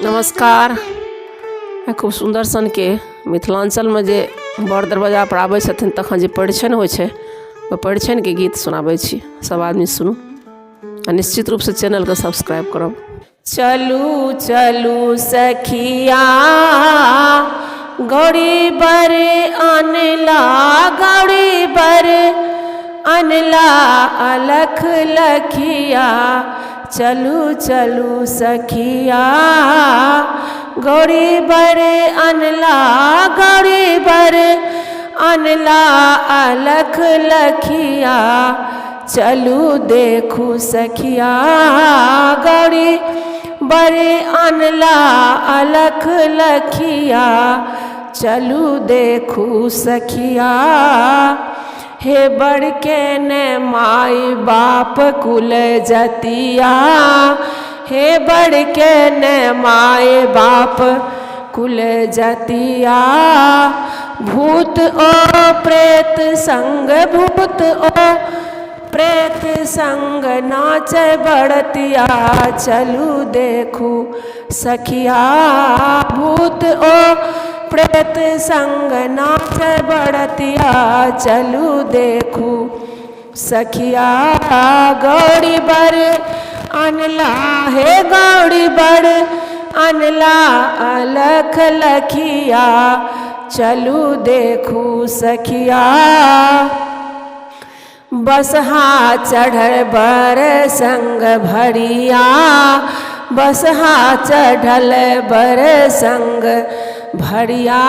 नमस्कार। खूब सुंदर सन के मिथिलांचल में जे बड़ दरवाजा पर आबै छथिन तखन जे परिछन होइ छै ओ परिछन के गीत सुनाबै छी। सब आदमी सुनू आ निश्चित रूप से चैनल के सब्सक्राइब करब। चलू चलू सखिया गौरी बर अनला, गौरी बर अनला अलख लखिया। चलू चलू सखिया गौरी बर अनला, गौरी बर अनला अलख लखिया। चलू देखू सखिया गौरी बर अनला अलख लखिया। चलू देखू सखिया हे बड़ के ने माई बाप कुल जतिया। हे बड़ के ने माई बाप कुल जतिया। भूत ओ प्रेत संग, भूत ओ प्रेत संग नाच बड़तिया। चलू देखू सखिया भूत ओ प्रेत संग नाच बड़तिया। चलू देखू सखिया गौरी बर अनला, हे गौरी बर अनला अलख लखिया। चलू देखू सखिया बसहा चढ़ बर संग भरिया। बसहा चढ़ल बर संग भरिया।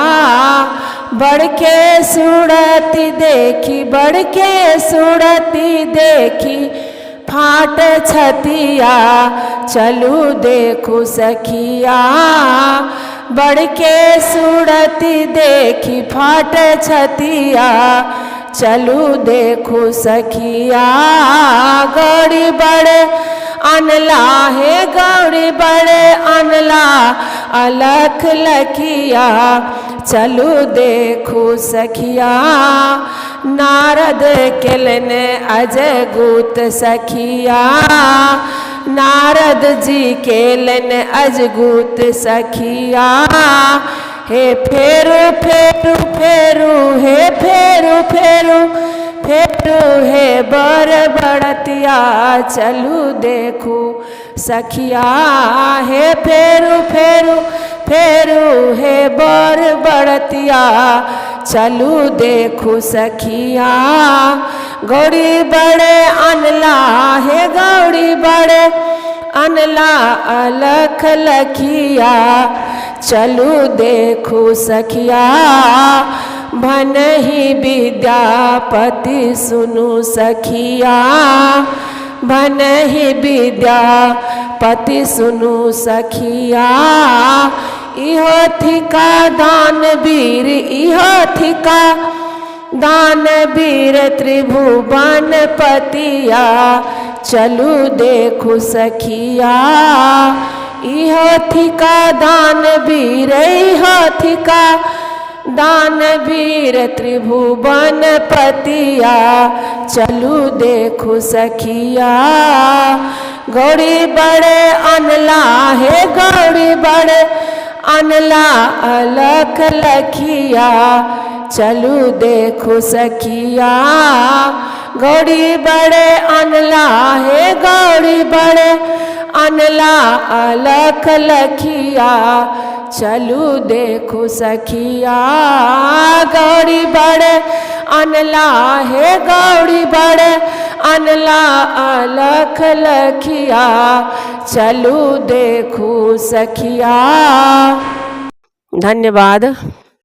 बड़के सूरती देखी, बड़के सूरती देखी फाट छतिया। चलू देखू सखिया बड़के सूरती देखी फाट छतिया। चलू देखू सखिया गौरी बड़ अनला, हे गौरी बड़ अनला अलख लखिया। चलू देखू सखिया नारद केलन अजगूत सखिया। नारद जी केलन अजगूत सखिया। हे फेरू फेरू फेरू, हे फेरू फेरू फेरू हे बर बड़तिया। चलू देखू सखिया हे फेरू फेरू फेरू हे बर बड़तिया। चलू देखू सखिया गौरी बड़े अनला, हे गौरी बड़े अनला अलख लखिया। चलू देखू सखिया भनहि विद्यापति सुनु सखिया। भनहि विद्यापति सुनु सखिया। इहो थिका दानवीर, इहो थिका दानवीर त्रिभुवन पतिया। चलू देखू सखिया इहो थिका दानवीर, इहो थिका दानवीर त्रिभुवन पतिया। चलू देखू सखिया गौरी बड़े अनला, हे गौरी बड़े अनला अलख लखिया। चलू देखू सखिया गौरी बड़े अनला, हे गौरी बड़े अनला अलख लखिया। चलू देखू सखिया गौरी बड़े अनला, हे गौरी बड़े अनला अलख लखिया। चलू देखू सखिया। धन्यवाद।